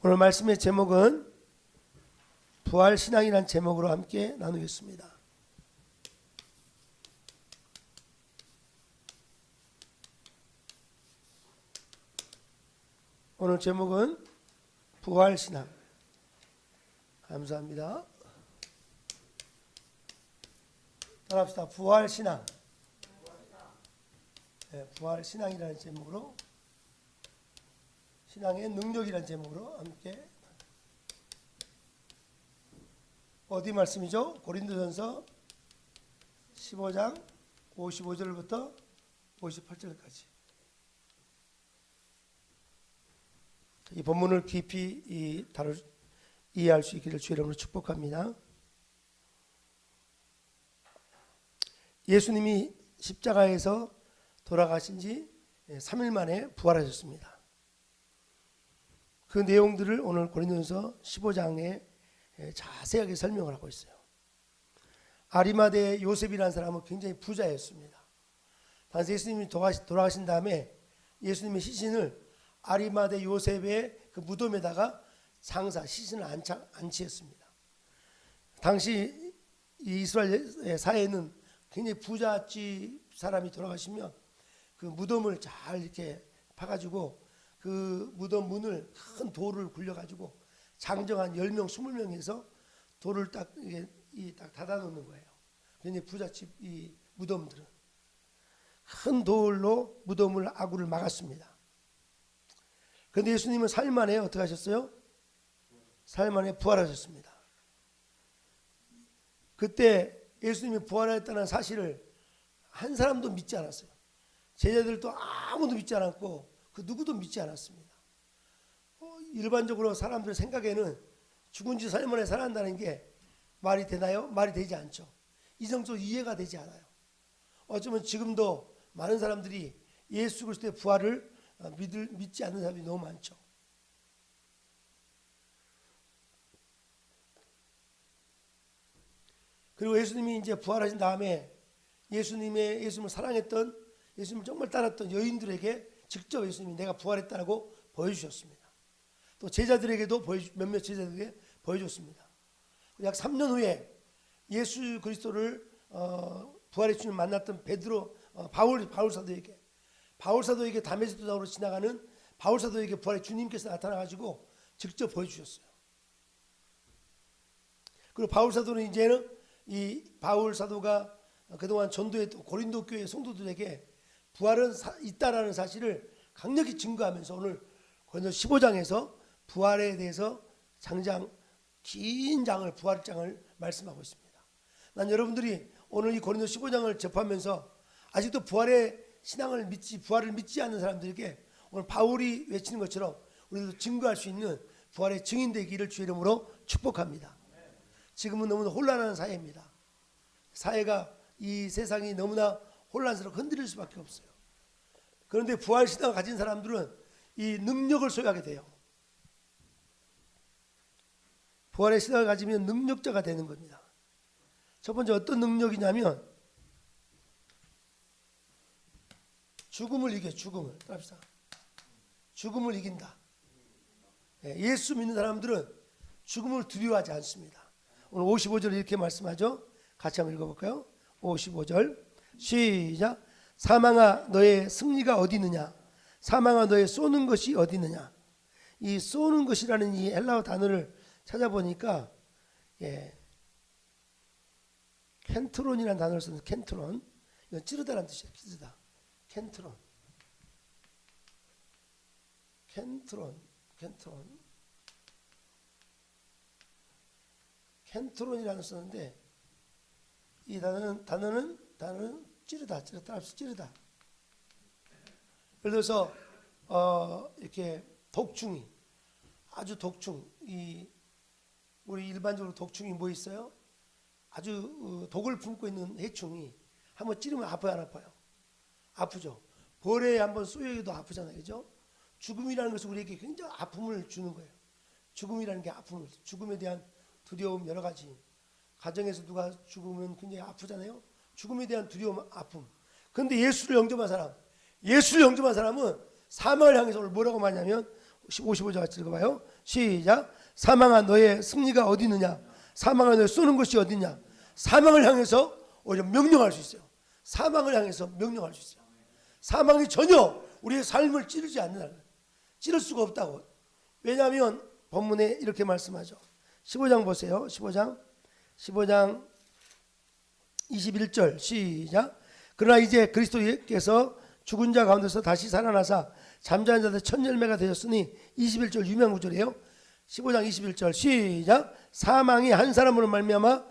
오늘 말씀의 제목은 부활신앙이라는 제목으로 함께 나누겠습니다. 오늘 제목은 부활신앙. 감사합니다. 따라합시다. 부활신앙. 네, 부활신앙이라는 제목으로, 신앙의 능력이라는 제목으로 함께. 어디 말씀이죠? 고린도전서 15장 55절부터 58절까지. 이 본문을 깊이 이해할 수 있기를 주의 이름으로 축복합니다. 예수님이 십자가에서 돌아가신 지 3일 만에 부활하셨습니다. 그 내용들을 오늘 고린도전서 15장에 자세하게 설명을 하고 있어요. 아리마대 요셉이라는 사람은 굉장히 부자였습니다. 당시 예수님이 돌아가신 다음에 예수님의 시신을 아리마대 요셉의 그 무덤에다가 시신을 안치했습니다. 당시 이스라엘 사회는 굉장히 부잣집 사람이 돌아가시면 그 무덤을 잘 이렇게 파가지고 그 무덤 문을 큰 돌을 굴려가지고 장정한 10명, 20명에서 돌을 딱 닫아놓는 거예요. 굉장히 부잣집 이 무덤들은 큰 돌로 무덤을 아구를 막았습니다. 그런데 예수님은 4일 만에 어떻게 하셨어요? 4일 만에 부활하셨습니다. 그때 예수님이 부활했다는 사실을 한 사람도 믿지 않았어요. 제자들도 아무도 믿지 않았고 그 누구도 믿지 않았습니다. 일반적으로 사람들 생각에는 죽은 지 4일 만에 살아난다는 게 말이 되나요? 말이 되지 않죠. 이성적으로 이해가 되지 않아요. 어쩌면 지금도 많은 사람들이 예수 그리스도의 부활을 믿지 않는 사람이 너무 많죠. 그리고 예수님이 이제 부활하신 다음에 예수님을 사랑했던, 예수님을 정말 따랐던 여인들에게 직접 예수님이 내가 부활했다고 보여주셨습니다. 또 제자들에게도 몇몇 제자들에게 보여줬습니다. 약 3년 후에 예수 그리스도를 부활의 주님 만났던 바울 사도에게 다메섹 도상으로 지나가는 바울 사도에게 부활의 주님께서 나타나가지고 직접 보여주셨어요. 그리고 바울 사도는 이제는 이 바울 사도가 그동안 전도했던 고린도 교회 성도들에게 부활은 있다라는 사실을 강력히 증거하면서 오늘 고린도 15장에서 부활에 대해서 긴 장을, 부활장을 말씀하고 있습니다. 난 여러분들이 오늘 이 고린도 15장을 접하면서 아직도 부활의 신앙을 부활을 믿지 않는 사람들에게 오늘 바울이 외치는 것처럼 우리도 증거할 수 있는 부활의 증인되기를 주의 이름으로 축복합니다. 지금은 너무나 혼란한 사회입니다. 사회가, 이 세상이 너무나 혼란스럽고 흔들릴 수밖에 없어요. 그런데 부활 신앙을 가진 사람들은 이 능력을 소유하게 돼요. 부활의 신앙을 가지면 능력자가 되는 겁니다. 첫 번째 어떤 능력이냐면 죽음을 이겨. 죽음을 따라합시다. 죽음을 이긴다. 예수 믿는 사람들은 죽음을 두려워하지 않습니다. 오늘 55절 이렇게 말씀하죠. 같이 한번 읽어볼까요? 55절 시작. 사망아 너의 승리가 어디 있느냐? 사망아 너의 쏘는 것이 어디 있느냐? 이 쏘는 것이라는 이 헬라어 단어를 찾아보니까 켄트론이라는 단어를 쓰는 켄트론, 이건 찌르다라는 뜻이에요. 찌르다. 켄트론이라는 쓰는데 이 단어는 찌르다. 예를 들어서 이렇게 독충이 아주 우리 일반적으로 독충이 뭐 있어요? 아주 독을 품고 있는 해충이 한번 찌르면 아파요, 안 아파요? 아프죠. 벌에 한번 쏘여도 아프잖아요, 그죠? 죽음이라는 것은 우리에게 굉장히 아픔을 주는 거예요. 죽음이라는 게 죽음에 대한 두려움, 여러 가지. 가정에서 누가 죽으면 굉장히 아프잖아요. 죽음에 대한 두려움, 아픔. 그런데 예수를 영접한 사람은 사망을 향해서 오늘 뭐라고 말하냐면 55절 같이 읽어봐요. 시작. 사망아 너의 승리가 어디 있느냐? 사망아 너의 쏘는 것이 어디 있냐? 사망을 향해서 오히려 명령할 수 있어요. 사망을 향해서 명령할 수 있어요. 사망이 전혀 우리의 삶을 찌르지 않는다는 거예요. 찌를 수가 없다고. 왜냐하면 본문에 이렇게 말씀하죠. 15장 보세요. 15장 21절 시작. 그러나 이제 그리스도께서 죽은 자 가운데서 다시 살아나사 잠자는 자들 첫 열매가 되었으니 21절 유명 구절이에요. 15장 21절 시작. 사망이 한 사람으로 말미암아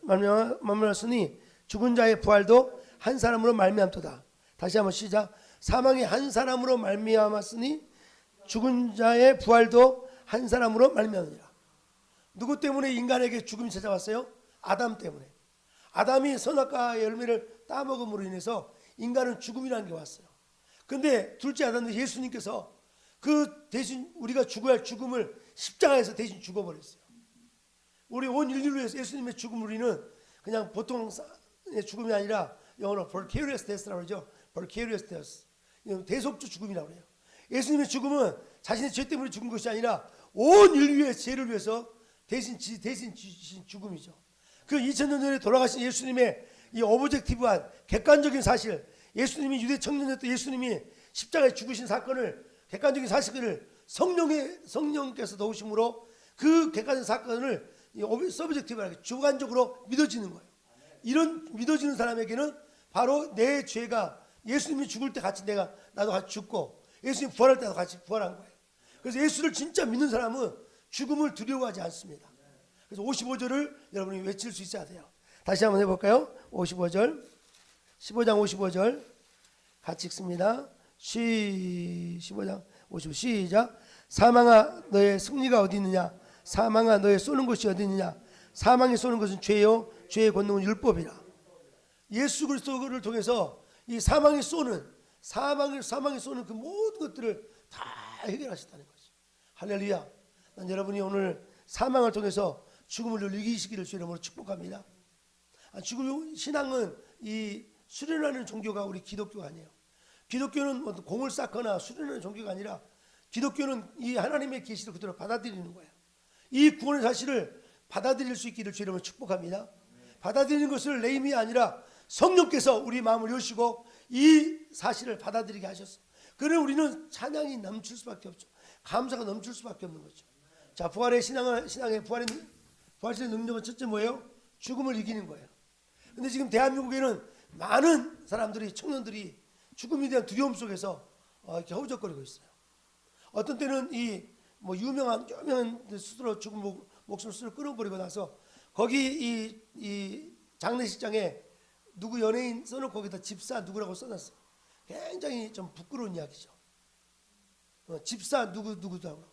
말미암았으니 죽은 자의 부활도 한 사람으로 말미암도다. 다시 한번 시작. 사망이 한 사람으로 말미암았으니 죽은 자의 부활도 한 사람으로 말미암으니라. 누구 때문에 인간에게 죽음이 찾아왔어요? 아담 때문에. 아담이 선악과의 열매를 따먹음으로 인해서 인간은 죽음이라는 게 왔어요. 근데 둘째 아담 예수님께서 그 대신 우리가 죽어야 할 죽음을 십자가에서 대신 죽어버렸어요. 우리 온 인류를 위해서 예수님의 죽음을 우리는 그냥 보통 죽음이 아니라 영어로 vicarious death라고 그러죠. vicarious death. 대속주 죽음이라고 해요. 예수님의 죽음은 자신의 죄 때문에 죽은 것이 아니라 온 인류의 죄를 위해서 대신 지신 죽음이죠. 그 2000년 전에 돌아가신 예수님의 이 오브젝티브한 객관적인 사실, 예수님이 유대 청년이었던 예수님이 십자가에 죽으신 사건을 객관적인 사실을 성령께서 도우심으로 그 객관적인 사건을 서브젝티브하게 주관적으로 믿어지는 거예요. 이런 믿어지는 사람에게는 바로 내 죄가 예수님이 죽을 때 같이 나도 같이 죽고 예수님 부활할 때도 같이 부활한 거예요. 그래서 예수를 진짜 믿는 사람은 죽음을 두려워하지 않습니다. 그래서 55절을 여러분이 외칠 수 있어야 돼요. 다시 한번 해볼까요? 55절 15장 55절 같이 읽습니다. 15장 55 시작. 사망아 너의 승리가 어디 있느냐? 사망아 너의 쏘는 것이 어디 있느냐? 사망이 쏘는 것은 죄요 죄의 권능은 율법이라. 예수 그리스도를 통해서 이 사망이 쏘는 그 모든 것들을 다 해결하셨다는 거죠. 할렐루야. 난 여러분이 오늘 사망을 통해서 죽음을 이기시기를 주의 이름으로 축복합니다. 죽음 신앙은 이 수련하는 종교가 우리 기독교가 아니에요. 기독교는 공을 쌓거나 수련하는 종교가 아니라 기독교는 이 하나님의 계시를 그대로 받아들이는 거예요. 이 구원의 사실을 받아들일 수 있기를 주의 이름으로 축복합니다. 받아들이는 것을 내 힘이 아니라 성령께서 우리 마음을 여시고 이 사실을 받아들이게 하셨어. 그래 우리는 찬양이 넘칠 수밖에 없죠. 감사가 넘칠 수밖에 없는 거죠. 자, 부활의 신앙의 부활신의 능력은 첫째 뭐예요? 죽음을 이기는 거예요. 근데 지금 대한민국에는 많은 사람들이 청년들이 죽음에 대한 두려움 속에서 이렇게 허우적거리고 있어요. 어떤 때는 유명한 스스로 죽은 목숨을 스스로 끊어버리고 나서 거기 이 장례식장에 누구 연예인 써놓고 거기다 집사 누구라고 써놨어. 굉장히 좀 부끄러운 이야기죠. 집사 누구도 하고.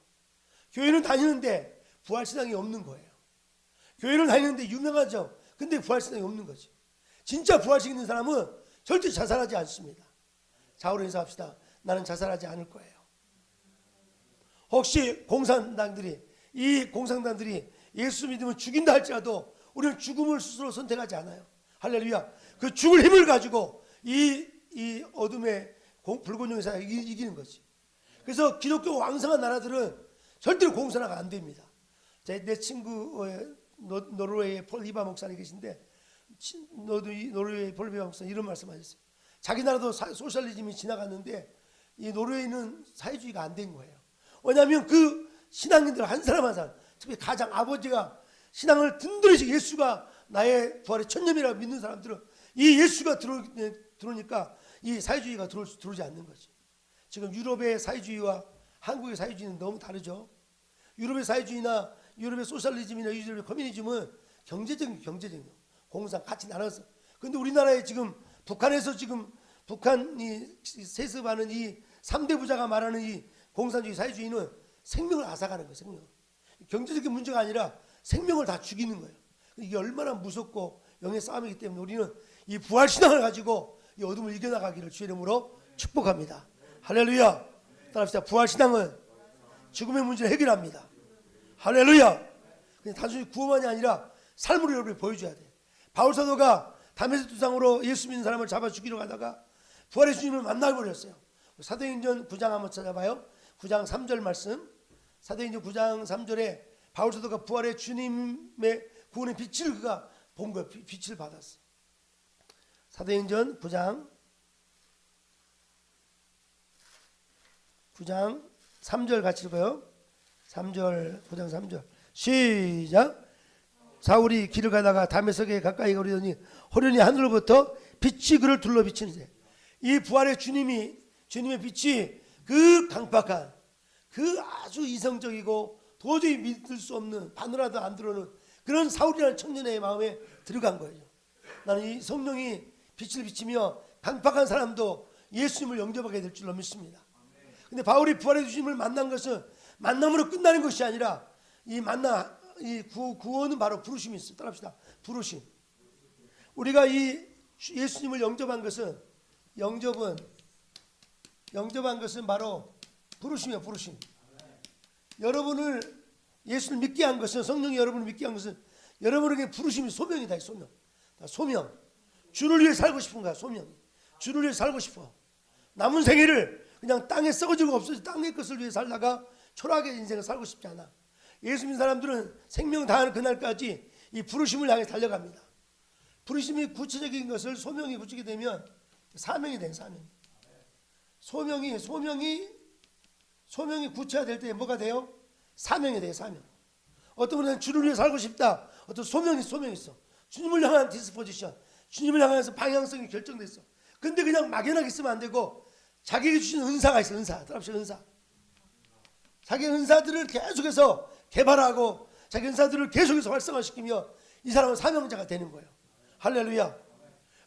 교회는 다니는데 부활신앙이 없는 거예요. 교회는 다니는데 유명하죠. 근데 부활신앙이 없는 거지. 진짜 부활신 있는 사람은 절대 자살하지 않습니다. 좌우로 인사합시다. 나는 자살하지 않을 거예요. 혹시 공산당들이 예수 믿으면 죽인다 할지라도 우리는 죽음을 스스로 선택하지 않아요. 할렐루야. 그 죽을 힘을 가지고 이 어둠의 붉은 용사 이기는 거지. 그래서 기독교 왕성한 나라들은 절대로 공산화가 안 됩니다. 내 친구 노르웨이의 폴 히바 목사님 계신데 노르웨이 폴 히바 목사님 이런 말씀하셨어요. 자기 나라도 소셜리즘이 지나갔는데 이 노르웨이는 사회주의가 안 된 거예요. 왜냐하면 그 신앙인들 한 사람 한 사람, 특히 가장 아버지가 신앙을 든든히 예수가 나의 부활의 천념이라고 믿는 사람들은 이 예수가 들어오니까 이 사회주의가 들어오지 않는 거지. 지금 유럽의 사회주의와 한국의 사회주의는 너무 다르죠. 유럽의 사회주의나 유럽의 소셜리즘이나 유럽의 커뮤니즘은 경제적인 공산 같이 나눠서. 근데 우리나라에 지금 북한에서 지금 북한이 세습하는 이 3대 부자가 말하는 이 공산주의 사회주의는 생명을 앗아가는 거예요. 생명을. 경제적인 문제가 아니라 생명을 다 죽이는 거예요. 이게 얼마나 무섭고 영의 싸움이기 때문에 우리는 이 부활신앙을 가지고 이 어둠을 이겨나가기를 주의 이름으로 축복합니다. 할렐루야. 따라합시다. 부활신앙은 죽음의 문제를 해결합니다. 할렐루야. 그냥 단순히 구원만이 아니라 삶으로 여러분이 보여줘야 돼. 바울사도가 다메섹 두상으로 예수 믿는 사람을 잡아 죽이러 가다가 부활의 주님을 만나버렸어요. 사도행전 9장 한번 찾아봐요. 9장 3절 말씀. 사도행전 9장 3절에 바울 사도가 부활의 주님의 구원의 빛을 그가 본 거예요. 빛을 받았어. 사도행전 9장 3절 같이 읽어요. 3절 9장 3절 시작. 사울이 길을 가다가 다메섹에 가까이 가려더니 호련히 하늘로부터 빛이 그를 둘러 비치는데, 이 부활의 주님의 빛이 그 강팍한, 그 아주 이성적이고 도저히 믿을 수 없는, 바늘라도 안 들어오는 그런 사울이라는 청년의 마음에 들어간 거예요. 나는 이 성령이 빛을 비치며 강팍한 사람도 예수님을 영접하게 될 줄로 믿습니다. 근데 바울이 부활의 주님을 만난 것은 만남으로 끝나는 것이 아니라, 이 구원은 바로 부르심이 있어요. 따라합시다. 부르심. 우리가 이 예수님을 영접한 것은 바로 부르심이에요. 부르심. 여러분을 예수를 믿게 한 것은, 성령이 여러분을 믿게 한 것은 여러분에게 부르심이 소명이다. 소명. 소명. 주를 위해 살고 싶은 거야. 소명이. 주를 위해 살고 싶어. 남은 생애를 그냥 땅에 썩어지고 없어져 땅의 것을 위해 살다가 초라하게 인생을 살고 싶지 않아. 예수 믿는 사람들은 생명 다하는 그날까지 이 부르심을 향해 달려갑니다. 부르심이 구체적인 것을 소명이 붙이게 되면 사명이 된 사명. 소명이 구체화될 때 뭐가 돼요? 사명이 돼요. 사명. 어떤 분은 주를 위해 살고 싶다. 어떤 소명이 있어. 주님을 향한 디스포지션, 주님을 향해서 방향성이 결정됐어. 근데 그냥 막연하게 있으면 안 되고 자기에게 주신 은사가 있어. 은사. 은사. 자기 은사들을 계속해서 개발하고 자기 은사들을 계속해서 활성화시키며 이 사람은 사명자가 되는 거예요. 할렐루야.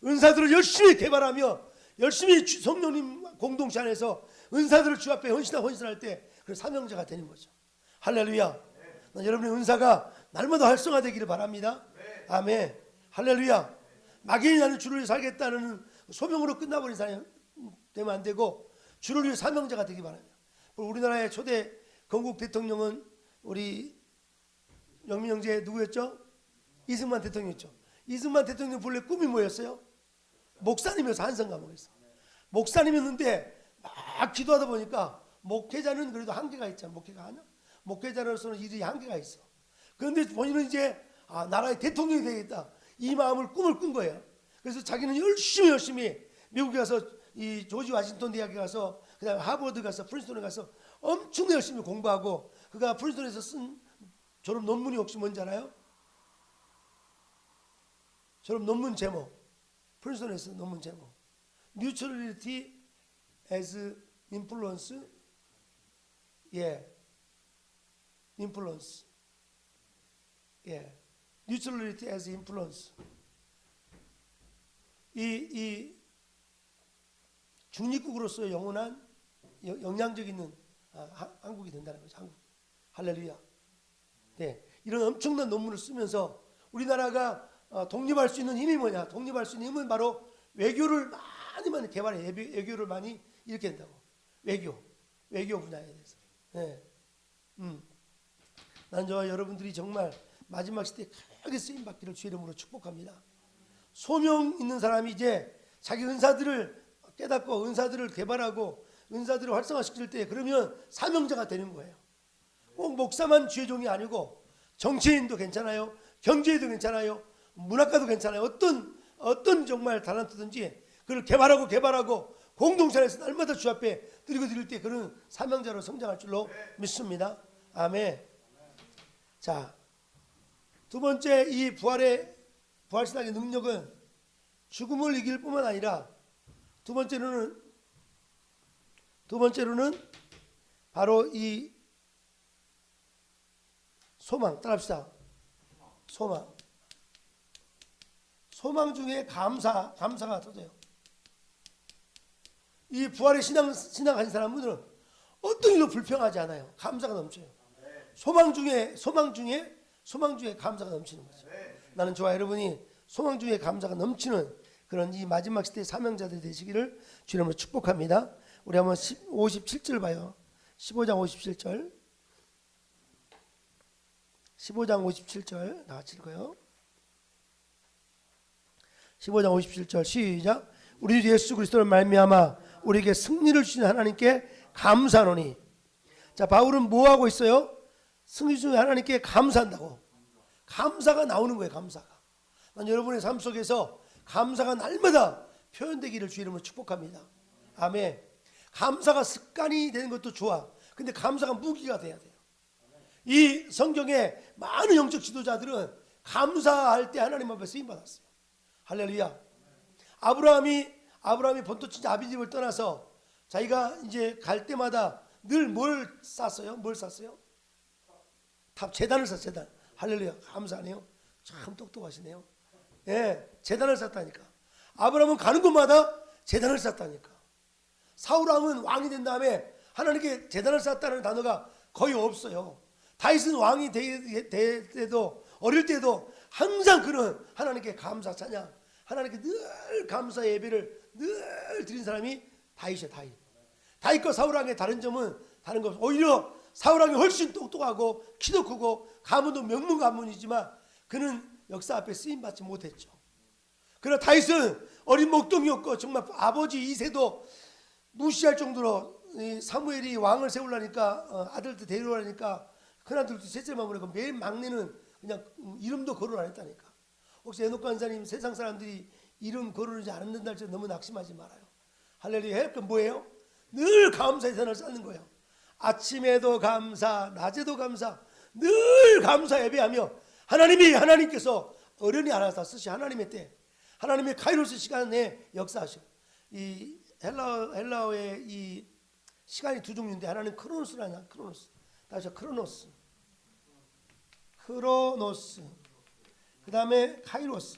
은사들을 열심히 개발하며 열심히 성령님 공동체 안에서 은사들을 주 앞에 헌신할 때 그 사명자가 되는 거죠. 할렐루야. 여러분의 은사가 날마다 활성화되기를 바랍니다. 아멘. 할렐루야. 막연히 나는 주를 위해 살겠다는 소명으로 끝나버린 사람이 되면 안 되고 주를 위해 사명자가 되기 바랍니다. 우리나라의 초대 건국 대통령은 우리 영민 형제 누구였죠? 이승만 대통령이었죠. 이승만 대통령 본래 꿈이 뭐였어요? 목사님이어서 한성 감옥에서 목사님이었는데 막 기도하다 보니까 목회자는 그래도 한계가 있잖아. 목회자로서는 일이 한계가 있어. 그런데 본인은 이제 나라의 대통령이 되겠다, 이 꿈을 꾼 거예요. 그래서 자기는 열심히 미국에 가서 이 조지 워싱턴 대학에 가서, 그다음에 하버드 가서, 프린스턴에 가서 엄청 열심히 공부하고, 그가 프린스턴에서 쓴 졸업 논문이 혹시 뭔지 알아요? 졸업 논문 제목, 프린스턴에서 논문 제목, Neutrality as Influence. Influence. Neutrality as Influence. 이 중립국으로서의 영원한 영향력 있는 한국이 된다는 거죠. 한국. 할렐루야. 네, 이런 엄청난 논문을 쓰면서 우리나라가 독립할 수 있는 힘이 뭐냐? 독립할 수 있는 힘은 바로 외교를 많이 개발해. 외교를 많이 이렇게 된다고. 외교 분야에 대해서. 네. 난 저와 여러분들이 정말 마지막 시대에 크게 쓰임 받기를 주의 이름으로 축복합니다. 소명 있는 사람이 이제 자기 은사들을 깨닫고 은사들을 개발하고 은사들을 활성화시킬 때, 그러면 사명자가 되는 거예요. 꼭 목사만 주의 종이 아니고 정치인도 괜찮아요, 경제인도 괜찮아요, 문학가도 괜찮아요. 어떤 정말 달란트든지 그걸 개발하고 공동체 안에서 날마다 주 앞에 드릴 때 그런 사명자로 성장할 줄로 믿습니다. 아멘. 자, 두 번째, 이 부활신앙의 능력은 죽음을 이길 뿐만 아니라 두 번째로는 바로 이 소망. 따라합시다. 소망 중에 감사가 터져요. 이 부활의 신앙 가진 사람들은 어떤 일도 불평하지 않아요. 감사가 넘쳐요. 소망 중에 감사가 넘치는 거죠. 나는 저와 여러분이 소망 중에 감사가 넘치는 그런 이 마지막 시대의 사명자들이 되시기를 주님으로 축복합니다. 우리 한번 57절 봐요. 15장 57절. 15장 57절 다 같이 읽어요. 15장 57절 시작. 우리 예수 그리스도를 말미암아 우리에게 승리를 주신 하나님께 감사하노니 자, 바울은 뭐 하고 있어요? 승리 중에 하나님께 감사한다고. 감사가 나오는 거예요. 감사가. 난 여러분의 삶 속에서 감사가 날마다 표현되기를 주 이름으로 축복합니다. 아멘. 감사가 습관이 되는 것도 좋아. 근데 감사가 무기가 돼야 돼요. 이 성경에 많은 영적 지도자들은 감사할 때 하나님 앞에 쓰임 받았어요. 할렐루야. 아브라함이 본토 친자 아비집을 떠나서 자기가 이제 갈 때마다 늘 뭘 쌌어요? 뭘 쌌어요? 재단을 쌌어요. 재단. 할렐루야. 감사하네요. 참 똑똑하시네요. 예, 재단을 쌌다니까. 아브라함은 가는 곳마다 재단을 쌌다니까. 사울왕은 왕이 된 다음에 하나님께 재단을 쌓았다는 단어가 거의 없어요. 다윗은 왕이 될 때도 어릴 때도 항상 그런 하나님께 감사 찬양, 하나님께 늘 감사 예배를 늘 드린 사람이 다윗이에요. 다윗과 사울왕의 다른 점은 다른 거 없어요. 오히려 사울왕이 훨씬 똑똑하고 키도 크고 가문도 명문 가문이지만 그는 역사 앞에 쓰임받지 못했죠. 그러나 다윗은 어린 목동이었고 정말 아버지 이새도 무시할 정도로 사무엘이 왕을 세우려니까 아들들 데려오려니까 큰아들도 셋째만 보내고 매일 막내는 그냥 이름도 거론 안 했다니까. 혹시 에녹 간사님 세상 사람들이 이름 거론하지 않는다 할지 너무 낙심하지 말아요. 할렐루야. 그럼 뭐예요? 늘 감사의 선을 쌓는 거예요. 아침에도 감사, 낮에도 감사, 늘 감사 예배하며 하나님께서 어른이 알아서 쓰시 하나님의 때, 하나님의 카이로스 시간에 역사하셔. 이 헬라어의 이 시간이 두 종류인데 하나는 크로노스라냐, 크로노스. 다시 크로노스. 그 다음에 카이로스.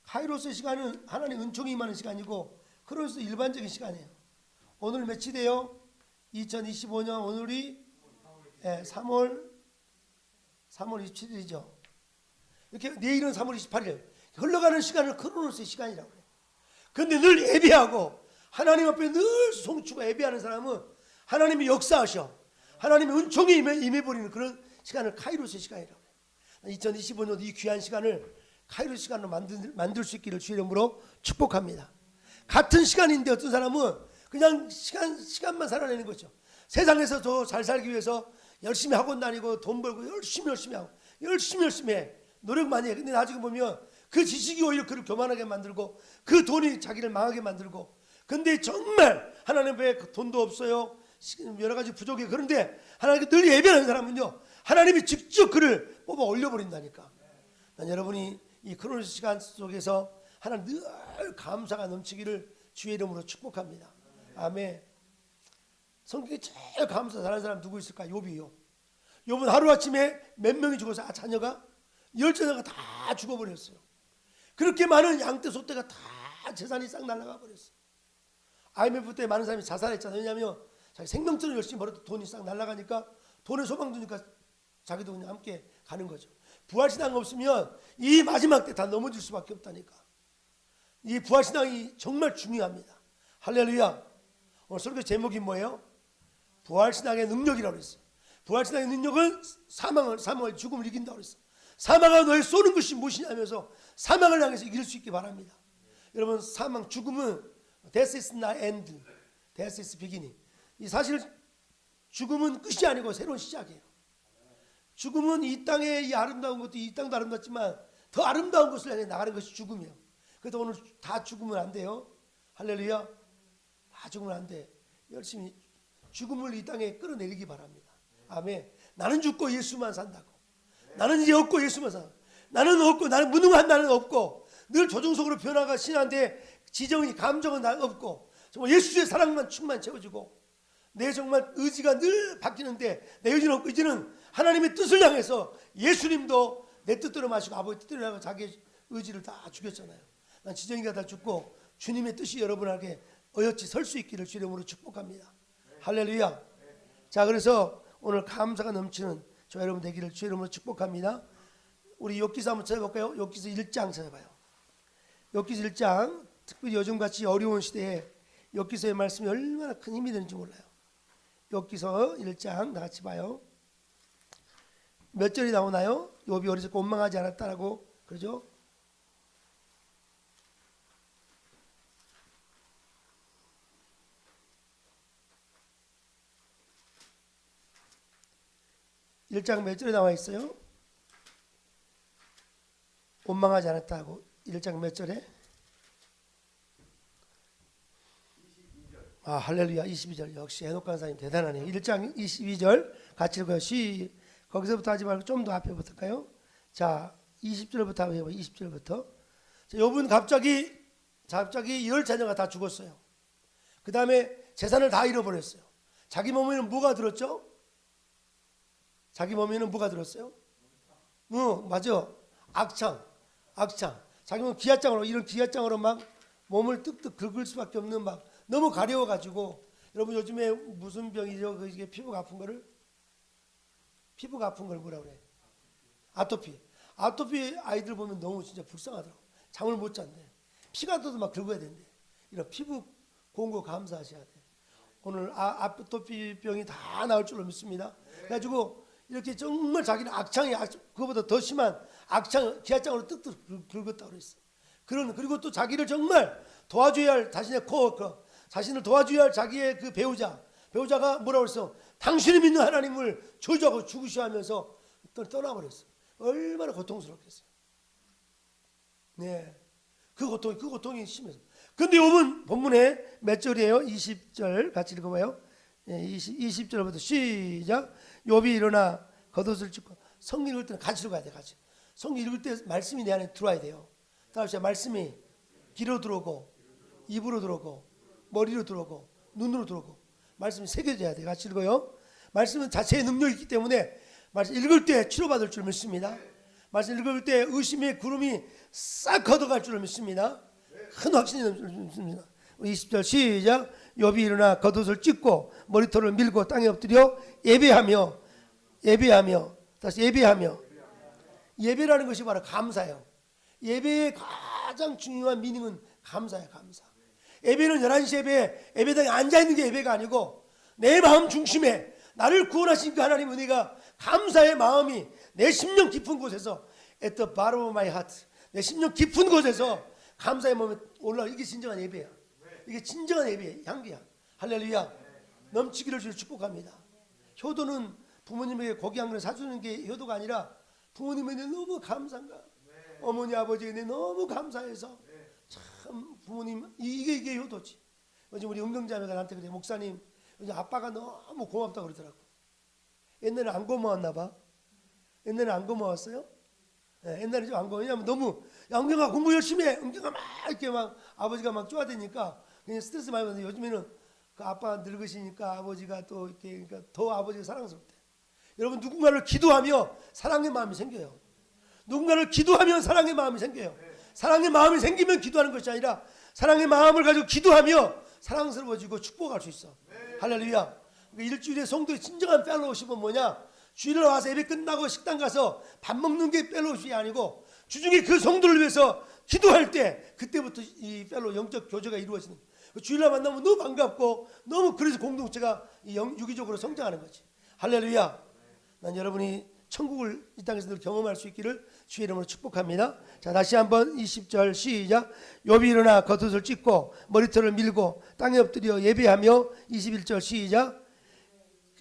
카이로스의 시간은 하나님 은총이 임하는 시간이고 크로노스 일반적인 시간이에요. 오늘 며칠이에요? 2025년 오늘이 3월 27일이죠. 이렇게 내일은 3월 28일. 흘러가는 시간을 크로노스의 시간이라고 해요. 그런데 늘 예배하고 하나님 앞에 늘 송추고 예배하는 사람은 하나님이 역사하셔. 하나님의 은총이 임해버리는 그런 시간을 카이로스의 시간이라고 해요. 2025년 이 귀한 시간을 카이로스 시간으로 만들 수 있기를 주의 이름으로 축복합니다. 같은 시간인데 어떤 사람은 그냥 시간만 살아내는 거죠. 세상에서 더 잘 살기 위해서 열심히 학원 다니고 돈 벌고 열심히 하고 열심히 해. 노력 많이 해. 근데 나중에 보면 그 지식이 오히려 그를 교만하게 만들고 그 돈이 자기를 망하게 만들고. 근데 정말 하나님 앞에 돈도 없어요. 여러 가지 부족해. 그런데 하나님께 늘 예배하는 사람은요, 하나님이 직접 그를 뽑아 올려버린다니까. 난 여러분이 이 크로노스 시간 속에서 하나님 늘 감사가 넘치기를 주의 이름으로 축복합니다. 아멘. 성경에 제일 감사 잘하는 사람 누구 있을까? 욥이요. 욥은 하루아침에 몇 명이 죽어서 자녀가 10자녀가 다 죽어버렸어요. 그렇게 많은 양떼 소떼가 다 재산이 싹 날아가 버렸어요. IMF 때 많은 사람이 자살했잖아요. 왜냐하면 자기 생명줄을 열심히 벌어도 돈이 싹 날아가니까 돈에 소망 두니까 자기도 그냥 함께 가는 거죠. 부활신앙 없으면 이 마지막 때 다 넘어질 수밖에 없다니까. 이 부활신앙이 정말 중요합니다. 할렐루야. 오늘 설교 제목이 뭐예요? 부활신앙의 능력이라고 했어요. 부활신앙의 능력은 사망을 죽음을 이긴다고 했어요. 사망아 너의 쏘는 것이 무엇이냐 하면서 사망을 향해서 이길 수 있기 바랍니다. 여러분, 죽음은 death is not end, death is beginning. 이 사실 죽음은 끝이 아니고 새로운 시작이에요. 죽음은 이 땅의 이 아름다운 것도 이 땅도 아름답지만 더 아름다운 것을 향해 나가는 것이 죽음이에요. 그래서 오늘 다 죽으면 안 돼요. 할렐루야. 다 죽으면 안 돼. 열심히 죽음을 이 땅에 끌어내리기 바랍니다. 아멘. 나는 죽고 예수만 산다고. 나는 이제 없고 예수만 산다고. 나는 없고, 나는 무능한 나는 없고, 늘 조정석으로 변화가 신한데 지정이 감정은 나 없고, 정말 예수의 사랑만 충만 채워지고, 내 정말 의지가 늘 바뀌는데 내 의지는 없고, 이제는 하나님의 뜻을 향해서 예수님도 내 뜻대로 마시고 아버지 뜻대로 하고 자기 의지를 다 죽였잖아요. 난 지정이가 다 죽고 주님의 뜻이 여러분에게 어여치 설 수 있기를 주 이름으로 축복합니다. 할렐루야. 자, 그래서 오늘 감사가 넘치는 저 여러분 되기를 주 이름으로 축복합니다. 우리 욥기서 한번 찾아볼까요? 욥기서 1장 찾아봐요. 욥기서 1장, 특별히 요즘같이 어려운 시대에 욥기서의 말씀이 얼마나 큰 힘이 되는지 몰라요. 욥기서 1장 다 같이 봐요. 몇 절이 나오나요? 욥이 어리석고 원망하지 않았다라고 그러죠? 1장 몇 절에 나와 있어요? 원망하지 않았다고 1장 몇 절에? 아 할렐루야 22절 역시 해녹 간사님 대단하네요. 1장 22절 같이 읽어요. 거기서부터 하지 말고 좀 더 앞에 붙을까요? 자 20절부터 한번 해봐요. 20절부터. 자, 요분 갑자기 10자녀가 다 죽었어요. 그 다음에 재산을 다 잃어버렸어요. 자기 몸에는 뭐가 들었죠? 자기 몸에는 뭐가 들었어요? 맞아. 악창. 자기 몸 기아장으로 이런 기아장으로 막 몸을 뜩뜩 긁을 수밖에 없는 막 너무 가려워가지고 여러분 요즘에 무슨 병이죠? 이게 피부가 아픈 걸 뭐라 그래? 아토피 아이들 보면 너무 진짜 불쌍하더라고. 잠을 못 잔대. 피가 떠도 막 긁어야 된대. 이런 피부 고운 거 감사하셔야 돼. 오늘 아토피 병이 다 나을 줄로 믿습니다. 그래가지고 이렇게 정말 자기는 그거보다 더 심한 기아장으로 뜩뜩 긁었다고 그랬어. 그리고 또 자기를 정말 도와줘야 할 자신의 자신을 도와줘야 할 자기의 그 배우자가 뭐라고 그랬어? 당신이 믿는 하나님을 저주하고 죽으셔 하면서 또 떠나버렸어. 얼마나 고통스럽겠어요. 네. 그 고통이 심해서. 근데 요번 본문에 몇 절이에요? 20절 같이 읽어봐요. 20절부터 시작. 욥이 일어나 겉옷을 찢고 성경 읽을 때는 같이 읽어야 돼. 같이. 성경 읽을 때 말씀이 내 안에 들어와야 돼요. 다시 말씀이 귀로 들어오고 입으로 들어오고 머리로 들어오고 눈으로 들어오고 말씀이 새겨져야 돼. 같이 읽어요. 말씀은 자체의 능력이 있기 때문에 말씀 읽을 때 치료받을 줄 믿습니다. 말씀 읽을 때 의심의 구름이 싹 걷어갈 줄 믿습니다. 큰 확신이 넘칩니다. 20절 시작. 욥이 일어나 겉옷을 찢고 머리털을 밀고 땅에 엎드려 예배하며 다시 예배라는 것이 바로 감사예요. 예배의 가장 중요한 미닝은 감사예요. 감사. 예배는 11시 예배당에 앉아있는 게 예배가 아니고 내 마음 중심에 나를 구원하신 그 하나님 은혜가 감사의 마음이 내 심령 깊은 곳에서 at the bottom of my heart 내 심령 깊은 곳에서 감사의 마음이 올라가. 이게 진정한 예배야. 이게 진정한 예배의 향기야. 할렐루야. 넘치기를 주를 축복합니다. 효도는 부모님에게 고기 한 그릇 사주는 게 효도가 아니라 부모님에게 너무 감사한가. 어머니 아버지에게 너무 감사해서 참 부모님 이게 효도지. 요즘 우리 은경자매가 나한테 그래. 목사님 요즘 아빠가 너무 고맙다고 그러더라고. 옛날에 안 고마웠나 봐. 옛날에 안 고마웠어요? 네, 옛날에 좀 안 고마워. 왜냐면 너무 은경아 공부 열심히 해. 은경아 막 이렇게 막 아버지가 막 쪼아대니까 그냥 스트레스 많이 받는데 요즘에는 그 아빠가 늙으시니까 아버지가 또 이렇게 그러니까 더 아버지가 사랑스럽대. 여러분 누군가를 기도하며 사랑의 마음이 생겨요. 누군가를 기도하면 사랑의 마음이 생겨요. 사랑의 마음이 생기면 기도하는 것이 아니라 사랑의 마음을 가지고 기도하며 사랑스러워지고 축복할 수 있어. 할렐루야. 일주일에 성도의 진정한 펠로우십은 뭐냐? 주일에 와서 예배 끝나고 식당 가서 밥 먹는 게 펠로우십이 아니고 주중에 그 성도를 위해서 기도할 때 그때부터 이 영적 교제가 이루어지는 거예요. 주일날 만나면 너무 반갑고 너무 그래서 공동체가 유기적으로 성장하는 거지. 할렐루야. 난 여러분이 천국을 이 땅에서 늘 경험할 수 있기를 주의 이름으로 축복합니다. 자, 다시 한번 20절 시작. 욥이 일어나 겉옷을 찢고 머리털을 밀고 땅에 엎드려 예배하며 21절 시작.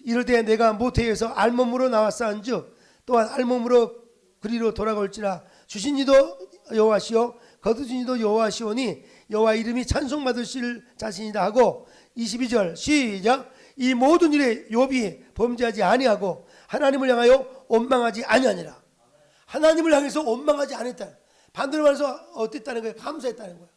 이르되 내가 모태에서 알몸으로 나왔사온즉 또한 알몸으로 그리로 돌아올지라. 주신 이도 여호와시오 거두신 이도 여호와시오니 여호와 이름이 찬송받으실 자신이다 하고 22절 시작. 이 모든 일에 욥이 범죄하지 아니하고 하나님을 향하여 원망하지 아니하니라. 하나님을 향해서 원망하지 않았다. 반대로 말해서 어땠다는 거예요? 감사했다는 거예요.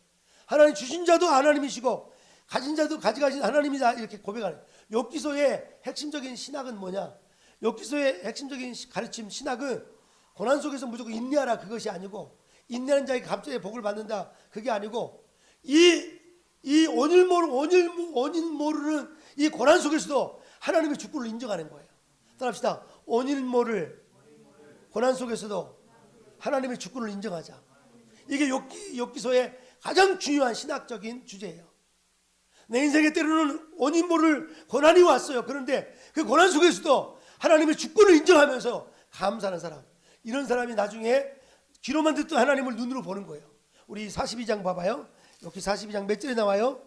하나님 주신 자도 하나님이시고 가진 자도 가진 하나님이다 이렇게 고백하는. 욥기서의 핵심적인 신학은 뭐냐? 욥기서의 핵심적인 가르침 신학은 고난 속에서 무조건 인내하라 그것이 아니고 인내하는 자에게 갑자기 복을 받는다 그게 아니고 이 원인 모르는 이 고난 속에서도 하나님의 주권을 인정하는 거예요. 따라합시다. 원인 모를 고난 속에서도 하나님의 주권을 인정하자. 이게 욥기서의 가장 중요한 신학적인 주제예요. 내 인생에 때로는 원인 모를 고난이 왔어요. 그런데 그 고난 속에서도 하나님의 주권을 인정하면서 감사하는 사람, 이런 사람이 나중에 귀로만 듣던 하나님을 눈으로 보는 거예요. 우리 42장 봐봐요. 여기 42장 몇 절에 나와요?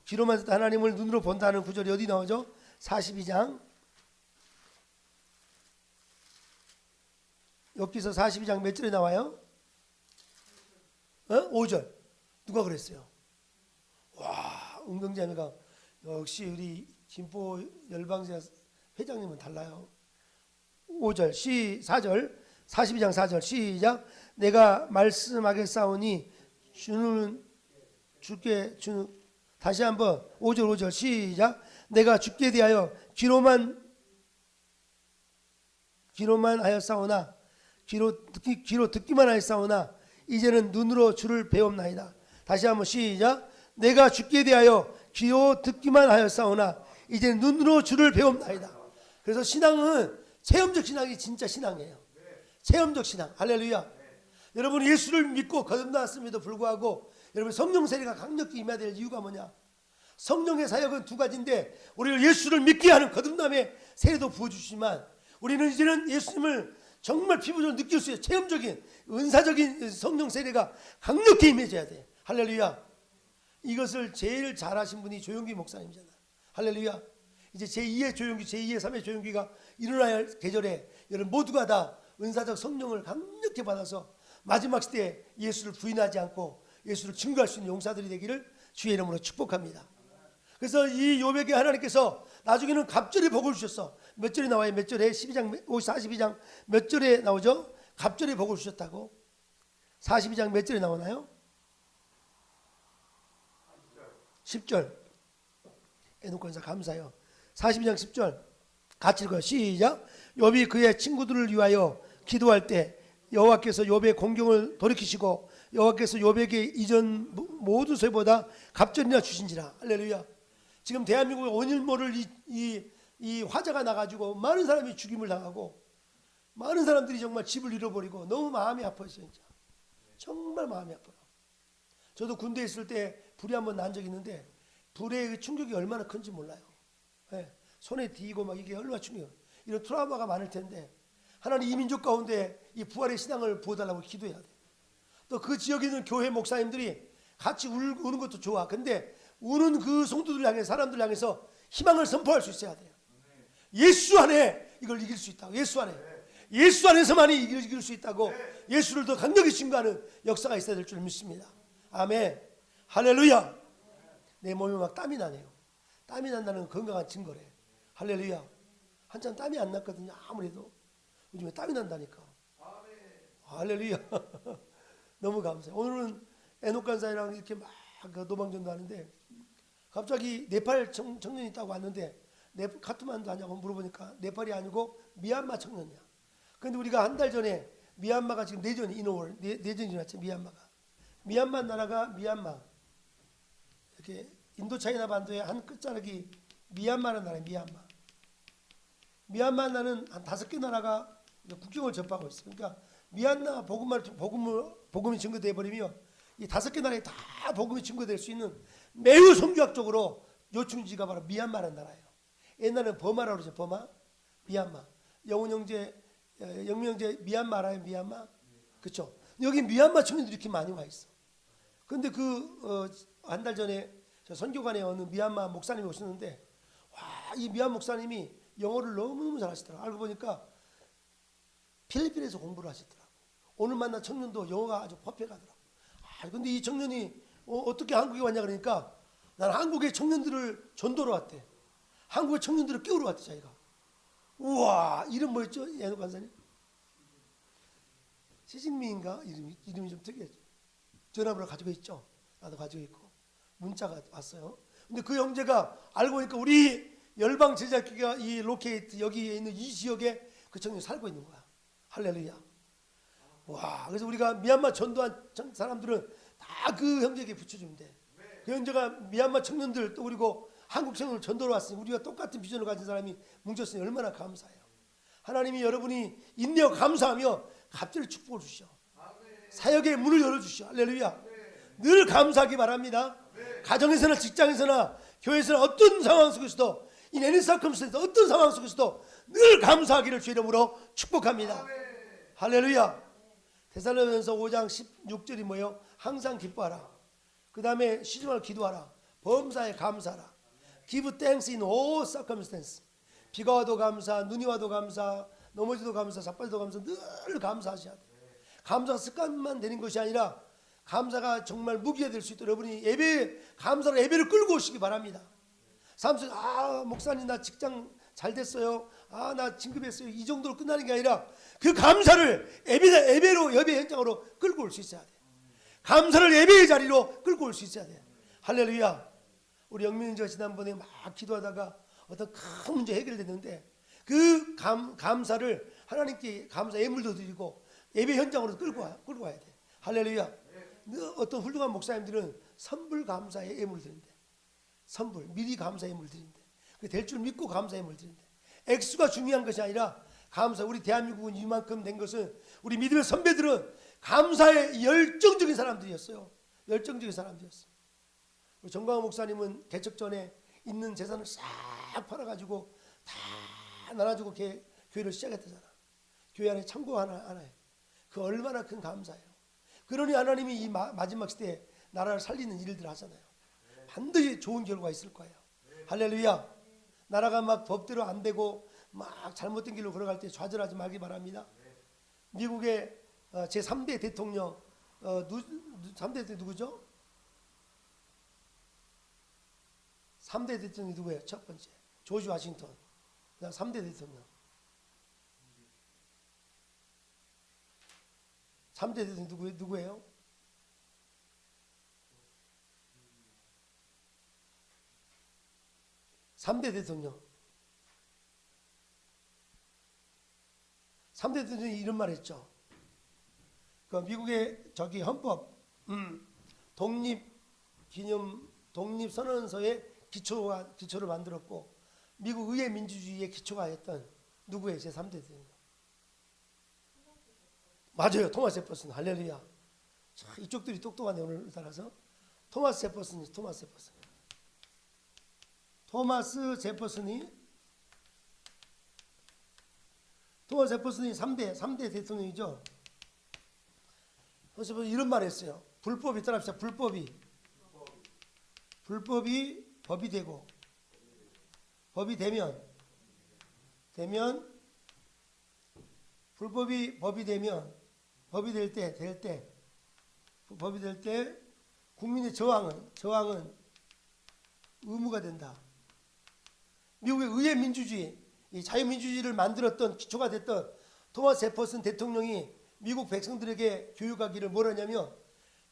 귀로만 듣던 하나님을 눈으로 본다는 구절이 어디 나오죠? 42장 욥기서 42장 몇 절에 나와요? 5절. 누가 그랬어요? 와, 은경자매가 역시 우리 진보 열방제 회장님은 달라요. 5절, 4절, 42장 4절 시작. 내가 말씀하겠사오니 주는 다시 한번 5절 시작. 내가 주께 대하여 귀로만 하였사오나 귀로 듣기만 하였사오나 이제는 눈으로 주를 배웁나이다. 다시 한번 시작. 내가 주께 대하여 귀로 듣기만 하였사오나 이제는 눈으로 주를 배웁나이다. 그래서 신앙은 체험적 신앙이 진짜 신앙이에요. 체험적 신앙. 할렐루야. 여러분 예수를 믿고 거듭났음에도 불구하고 여러분 성령 세례가 강력히 임해야 될 이유가 뭐냐? 성령의 사역은 두 가지인데 우리를 예수를 믿게 하는 거듭남의 세례도 부어주시지만 우리는 이제는 예수님을 정말 피부적으로 느낄 수 있어요. 체험적인 은사적인 성령 세례가 강력히 임해져야 돼. 할렐루야. 이것을 제일 잘하신 분이 조용기 목사님이잖아. 할렐루야. 이제 제2의 조용기, 제2의 3의 조용기가 일어나야 할 계절에 여러분 모두가 다 은사적 성령을 강력히 받아서 마지막 시대에 예수를 부인하지 않고 예수를 증거할 수 있는 용사들이 되기를 주의 이름으로 축복합니다. 그래서 이 욥에게 하나님께서 나중에는 갑절의 복을 주셨어. 몇 절에 나와요? 몇 절에? 42장 몇 절에 나오죠? 갑절의 복을 주셨다고. 42장 몇 절에 나오나요? 10절. 에녹건사 감사해요. 42장 10절 같이 읽어요. 시작. 욥이 그의 친구들을 위하여 기도할 때 여호와께서 욥의 공경을 돌이키시고 여호와께서 욥에게 이전 모든 쇠보다 갑절이나 주신지라. 할렐루야. 지금 대한민국에 원인 모를 이 화재가 나가지고 많은 사람이 죽임을 당하고 많은 사람들이 정말 집을 잃어버리고 너무 마음이 아파요. 진짜 정말 마음이 아파요. 저도 군대에 있을 때 불이 한번 난 적이 있는데 불의 충격이 얼마나 큰지 몰라요. 네. 손에 띄고 막 이게 얼마나 충격, 이런 트라우마가 많을 텐데 하나님 이 민족 가운데 이 부활의 신앙을 부어달라고 기도해야 돼. 또 그 지역에 있는 교회 목사님들이 같이 우는 것도 좋아. 근데 우는 그 성도들 향해 사람들 향해서 희망을 선포할 수 있어야 돼요. 예수 안에 이걸 이길 수 있다고. 예수 안에서만이 이길 수 있다고. 예수를 더 강력히 증거하는 역사가 있어야 될 줄 믿습니다. 아멘. 할렐루야. 내 몸에 막 땀이 나네요. 땀이 난다는 건 건강한 증거래. 할렐루야. 한참 땀이 안 났거든요. 아무래도 요즘에 땀이 난다니까. 할렐루야. 너무 감사해요. 오늘은 에녹 간사이랑 이렇게 막 노방전도 하는데 갑자기 네팔 청년이 있다고 왔는데 카트만두 하냐고 물어보니까 네팔이 아니고 미얀마 청년이야. 근데 우리가 한 달 전에 미얀마가 지금 내전이 인오월 내전이 일어났죠. 미얀마 나라가 미얀마 이렇게 인도차이나 반도의 한 끝자락이 미얀마라는 나라예요. 미얀마 나라는 한 5개 나라가 국경을 접하고 있어요. 그러니까 미얀마 복음이 증거돼 버리면 이 5개 나라에 다 복음이 증거될 수 있는 매우 성교학적으로 요충지가 바로 미얀마라는 나라예요. 옛날에는 버마라고 그러죠. 버마, 미얀마. 영훈형제 미얀마 알아요? 미얀마? 그렇죠. 여기 미얀마 청년들이 이렇게 많이 와 있어. 근데 한 달 전에 저 선교관에 어느 미얀마 목사님이 오셨는데 와, 이 미얀마 목사님이 영어를 너무너무 잘하시더라고요. 알고 보니까 필리핀에서 공부를 하시더라고요. 오늘 만난 청년도 영어가 아주 퍼펙하더라고요. 근데 이 청년이 어떻게 한국에 왔냐 그러니까 난 한국의 청년들을 전도로 왔대. 한국의 청년들을 깨우러 왔대 자기가. 우와, 이름 뭐였죠? 예노 간사님? 시진미인가? 이름이 좀 특이하죠. 전화번호 가지고 있죠? 나도 가지고 있고 문자가 왔어요. 근데 그 형제가 알고 보니까 우리 열방 제자교회가 이 로케이트 여기에 있는 이 지역에 그 청년이 살고 있는 거야. 할렐루야. 와, 그래서 우리가 미얀마 전도한 사람들은 다 그 형제에게 붙여주면 돼. 그 형제가 미얀마 청년들 또 그리고 한국 청년을 전도로 왔으니 우리가 똑같은 비전을 가진 사람이 뭉쳤으니 얼마나 감사해요. 하나님이 여러분이 인내하고 감사하며 갑자기 축복을 주시오. 사역의 문을 열어주시오. 할렐루야. 늘 감사하기 바랍니다. 가정에서나 직장에서나 교회에서나 어떤 상황 속에서도 이 애니 사컴스에서 어떤 상황 속에서도 늘 감사하기를 주의 이름으로 축복합니다. 할렐루야. 데살로니가서 5장 16절이 뭐예요? 항상 기뻐하라. 그 다음에 쉬지 말고 기도하라. 범사에 감사하라. Give thanks in all circumstances. 비가 와도 감사, 눈이 와도 감사, 넘어지도 감사, 자빠지도 감사, 늘 감사하셔야 돼요. 감사가 습관만 되는 것이 아니라 감사가 정말 무기가 될 수 있도록 여러분이 감사로 예배를 끌고 오시기 바랍니다. 사람들이 목사님 나 직장 잘 됐어요. 나 진급했어요. 이 정도로 끝나는 게 아니라 그 감사를 예배로 예배 현장으로 끌고 올 수 있어야 돼요. 감사를 예배의 자리로 끌고 올 수 있어야 돼요. 할렐루야. 우리 영민이가 지난번에 막 기도하다가 어떤 큰 문제 해결됐는데 그 감사를 하나님께 감사 예물도 드리고 예배 현장으로 끌고 와야 돼. 할렐루야. 어떤 훌륭한 목사님들은 선불 감사의 예물을 드린대. 선불 미리 감사 예물을 드린대. 될 줄 믿고 감사 예물을 드린대. 액수가 중요한 것이 아니라 감사. 우리 대한민국은 이만큼 된 것은 우리 믿음의 선배들은 감사에 열정적인 사람들이었어요. 열정적인 사람들이었어요. 정광훈 목사님은 개척 전에 있는 재산을 싹 팔아가지고 다 나눠주고 교회를 시작했다잖아. 교회 안에 창고 하나에. 그 얼마나 큰 감사예요. 그러니 하나님이 이 마지막 시대에 나라를 살리는 일들 하잖아요. 반드시 좋은 결과가 있을 거예요. 할렐루야. 나라가 막 법대로 안 되고 막 잘못된 길로 걸어갈 때 좌절하지 말기 바랍니다. 미국의 제3대 대통령 3대 대통령 누구죠? 3대 대통령이 누구예요? 첫 번째 조지 워싱턴. 그다음 3대 대통령. 3대 대통령 누구예요? 삼대 대통령. 3대 대통령이 이런 말 했죠. 그 미국의 헌법 독립선언서의 기초를 만들었고 미국 의회 민주주의의 기초가 했던 누구예요? 제3대 대통령. 맞아요. 토마스 제퍼슨. 할렐루야. 자, 이쪽들이 똑똑하네 오늘 따라서. 토마스 제퍼슨이 토마스 제퍼슨이 3대 대통령이죠. 그래서 이런 말 했어요. 불법이 따라합시다. 불법이 법이 되고 법이 되면 불법이 법이 되면 법이 될 때 국민의 저항은 의무가 된다. 미국의 의회 민주주의, 이 자유민주주의를 만들었던 기초가 됐던 토마스 제퍼슨 대통령이 미국 백성들에게 교육하기를 뭐라냐면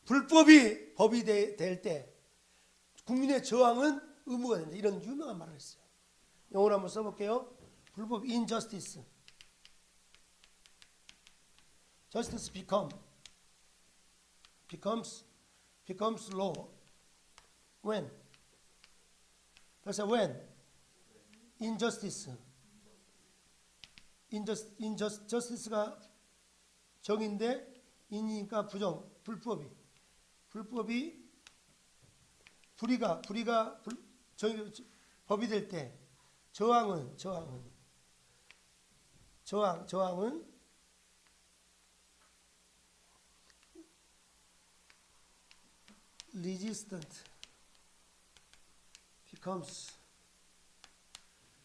불법이 법이 될 때 국민의 저항은 의무가 된다. 이런 유명한 말을 했어요. 영어로 한번 써볼게요. 불법 injustice. Justice becomes law when injustice가 정인데 인이니까 불법이 법이 될 때 저항은 resistant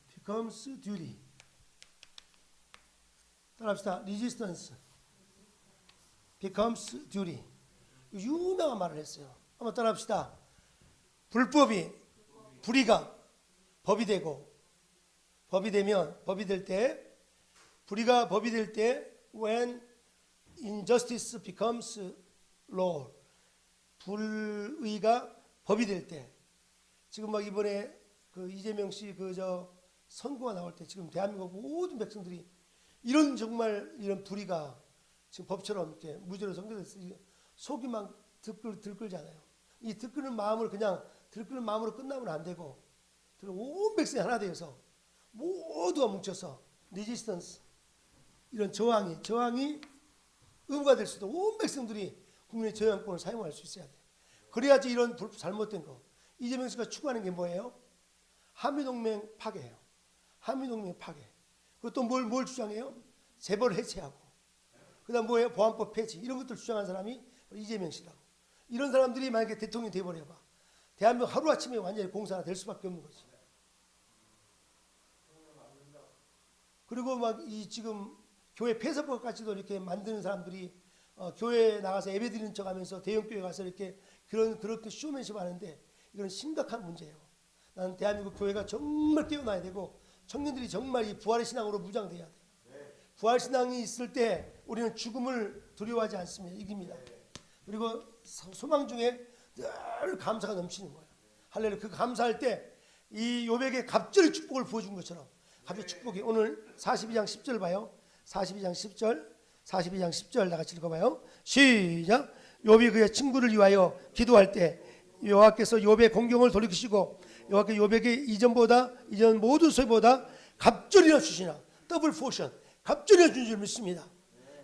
becomes duty. 따라합시다. resistance becomes duty. 유명한 말을 했어요. 한번 따라합시다. 불의가 법이 되고 법이 될 때 when injustice becomes law. 불의가 법이 될 때. 지금 막 이번에 그 이재명 씨 선거가 나올 때 지금 대한민국 모든 백성들이 이런 불의가 지금 법처럼 이렇게 무죄로 선고됐어요. 속이 막 들끓잖아요. 이 들끓는 마음을 그냥 들끓는 마음으로 끝나면 안 되고 온 백성이 하나 되어서 모두가 뭉쳐서 레지스턴스 이런 저항이 의무가 될 수도 온 백성들이 국민의 저항권을 사용할 수 있어야 돼. 그래야지 이런 잘못된 거. 이재명 씨가 추구하는 게 뭐예요? 한미동맹 파괴예요. 한미동맹 파괴. 그리고 또 뭘 주장해요? 재벌 해체하고. 그다음 뭐예요? 보안법 폐지. 이런 것들 주장하는 사람이 이재명 씨라고. 이런 사람들이 만약에 대통령이 돼버려봐. 대한민국 하루아침에 완전히 공사가 될 수밖에 없는 거지. 그리고 막 이 지금 교회 폐쇄법까지도 이렇게 만드는 사람들이 교회에 나가서 예배드리는 척하면서 대형교회 가서 이렇게 그렇게 쇼맨십 하는데 이건 심각한 문제예요. 나는 대한민국 교회가 정말 깨어나야 되고 청년들이 정말 이 부활의 신앙으로 무장돼야 돼요. 부활 신앙이 있을 때 우리는 죽음을 두려워하지 않습니다. 이깁니다. 그리고 소망 중에 늘 감사가 넘치는 거예요. 할렐루야. 그 감사할 때 이 요백의 갑절의 축복을 부어준 것처럼 갑절의 축복이 오늘 42장 10절 봐요. 42장 10절 다 같이 읽어봐요. 시작. 욥이 그의 친구를 위하여 기도할 때 여호와께서 욥의 공경을 돌이키시고 여호와께 욥에게 이전 모든 소유보다 갑절이나 주시나 더블 포션 갑절이나 준 줄 믿습니다.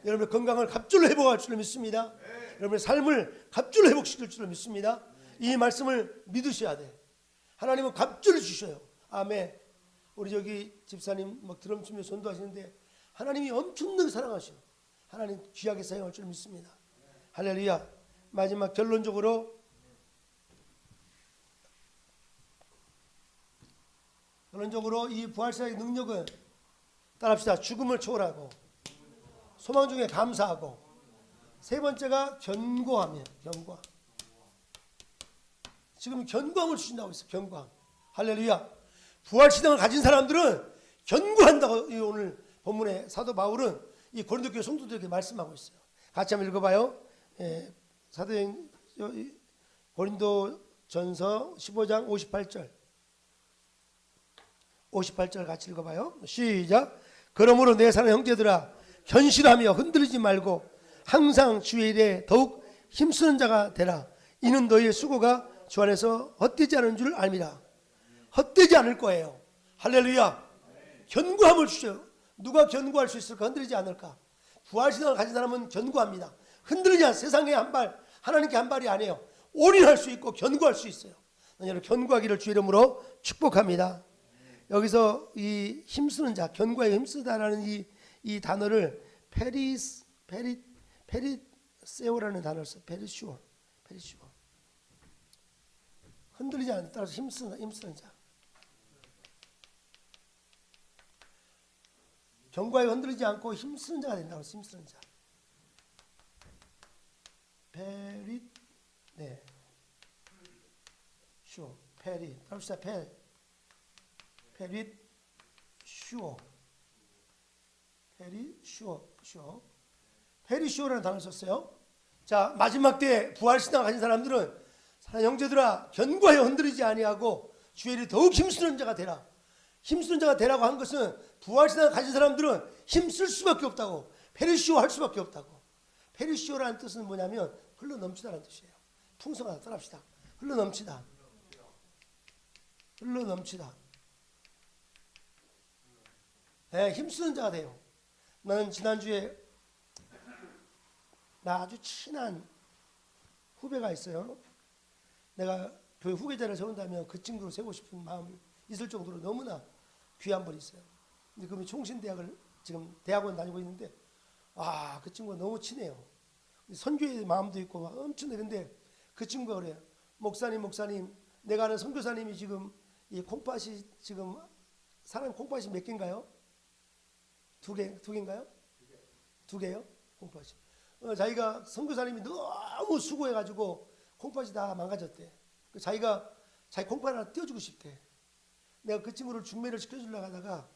여러분의 건강을 갑절로 회복할 줄 믿습니다. 여러분의 삶을 갑절로 회복시킬 줄 믿습니다. 이 말씀을 믿으셔야 돼. 하나님은 갑절을 주셔요. 아멘. 우리 저기 집사님 막 드럼 치며 전도하시는데 하나님이 엄청나게 사랑하셔. 하나님 귀하게 사용할 줄 믿습니다. 할렐루야. 마지막 결론적으로 이 부활신앙의 능력은 따라합시다. 죽음을 초월하고 소망 중에 감사하고 세 번째가 견고함이에요. 견고함. 지금 견고함을 주신다고 했어요. 견고함. 할렐루야. 부활신앙을 가진 사람들은 견고한다고 오늘 본문에 사도 바울은 이 고린도교회 성도들에게 말씀하고 있어요. 같이 한번 읽어봐요. 사도행 고린도전서 15장 58절 같이 읽어봐요. 시작. 그러므로 내 사랑하는 형제들아 견실하며 흔들리지 말고 항상 주의 일에 더욱 힘쓰는 자가 되라. 이는 너희의 수고가 주 안에서 헛되지 않은 줄 알미라. 헛되지 않을 거예요. 할렐루야. 견고함을 주셔요. 누가 견고할 수 있을까? 흔들리지 않을까? 부활신앙을 가진 사람은 견고합니다. 흔들리지 않아요. 세상에 한 발, 하나님께 한 발이 아니에요. 올인할 수 있고 견고할 수 있어요. 여러분 견고하기를 주 이름으로 축복합니다. 여기서 이 힘쓰는 자, 견고에 힘쓰다라는 이 단어를 페리세오라는 단어를 써요. 페리시오. 흔들리지 않는 따라서 힘쓰는 자. 견고에 흔들리지 않고 힘쓰는 자가 된다고. 힘쓰는 자. 따라합시다. 페리쇼라는 단어를 썼어요. 자, 마지막 때 부활신앙을 가진 사람들은 형제들아 견고하여 흔들리지 아니하고 주의 일에 더욱 힘쓰는 자가 되라. 힘쓰는 자가 되라고 한 것은 부활신앙을 가진 사람들은 힘쓸 수밖에 없다고. 페리쇼 할 수밖에 없다고. 페리쇼라는 뜻은 뭐냐면 흘러넘치다라는 뜻이에요. 풍성하다. 따라합시다. 흘러넘치다. 네, 힘쓰는 자가 돼요. 나는 지난주에 나 아주 친한 후배가 있어요. 내가 교회 후계자를 세운다면 그 친구를 세우고 싶은 마음이 있을 정도로 너무나 귀한 분이 있어요. 근데 그분이 총신대학을 지금 대학원 다니고 있는데 그 친구가 너무 친해요. 선교의 마음도 있고 막 엄청나게. 근데 그 친구가 그래요. 목사님 내가 아는 선교사님이 지금 이 콩팥이 지금 사람 콩팥이 몇 개인가요? 두 개인가요? 두 개요? 콩팥이. 자기가 선교사님이 너무 수고해가지고 콩팥이 다 망가졌대. 자기가 자기 콩팥 하나 띄워주고 싶대. 내가 그 친구를 중매를 시켜주려고 하다가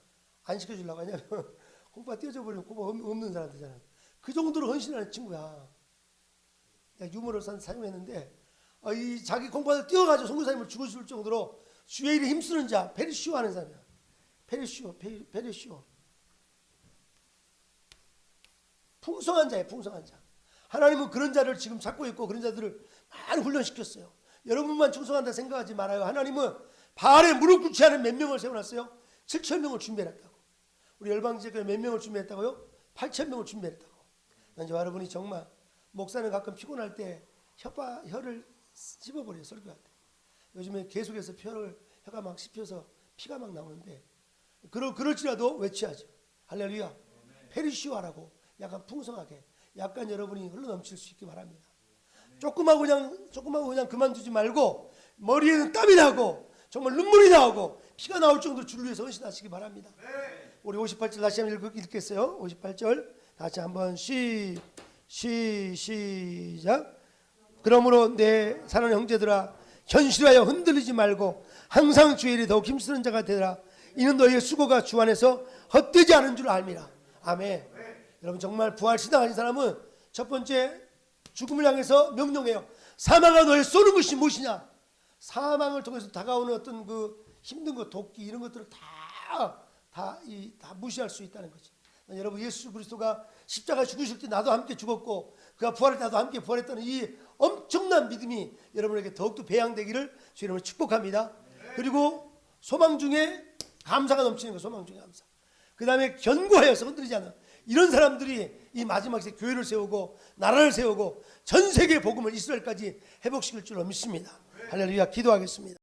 안 시켜주려고 하냐면 콩팥 띄워줘 버리면 콩팥 없는 사람 되잖아. 그 정도로 헌신하는 친구야. 내가 유머를 사용했는데 이 자기 콩팥을 띄워가지고 선교사님을 죽여줄 정도로 주의 일에 힘쓰는 자, 페리시오 하는 사람이야. 페리시오. 풍성한 자예요. 풍성한 자. 하나님은 그런 자를 지금 찾고 있고 그런 자들을 많이 훈련시켰어요. 여러분만 충성한다 생각하지 말아요. 하나님은 바알에 무릎 꿇지 않은 몇 명을 세워놨어요? 7,000명을 준비했다고. 우리 열방지교회 몇 명을 준비했다고요? 8,000명을 준비했다고. 여러분이 정말 목사는 가끔 피곤할 때 혀를 씹어버려요. 설교할 때. 요즘에 계속해서 혀가 막 씹혀서 피가 막 나오는데 그럴지라도 외치하죠. 할렐루야. 페리시오하라고 약간 풍성하게 약간 여러분이 흘러넘칠 수 있기 바랍니다. 조금하고 그냥 그만두지 말고 머리에는 땀이 나고 정말 눈물이 나오고 피가 나올 정도로 주를 위해서 헌신하시기 바랍니다. 우리 58절 다시 한번 읽겠어요. 58절 다시 한번 시작. 그러므로 내 사랑하는 형제들아, 현실하여 흔들리지 말고 항상 주의 일에 더욱 힘쓰는 자가 되라. 이는 너희의 수고가 주 안에서 헛되지 않은 줄 알미라. 아멘. 여러분, 정말 부활 신앙하신 사람은 첫 번째 죽음을 향해서 명령해요. 사망아, 너를 쏘는 것이 무엇이냐? 사망을 통해서 다가오는 어떤 그 힘든 것, 도끼 이런 것들을 다 무시할 수 있다는 거죠. 여러분, 예수 그리스도가 십자가 죽으실 때 나도 함께 죽었고 그가 부활할 때 나도 함께 부활했다는 이 엄청난 믿음이 여러분에게 더욱더 배양되기를 주 이름으로 축복합니다. 그리고 소망 중에 감사가 넘치는 거, 소망 중에 감사. 그 다음에 견고하여서 흔들리지 않는 이런 사람들이 이 마지막 시대 교회를 세우고 나라를 세우고 전 세계 복음을 이스라엘까지 회복시킬 줄로 믿습니다. 할렐루야. 기도하겠습니다.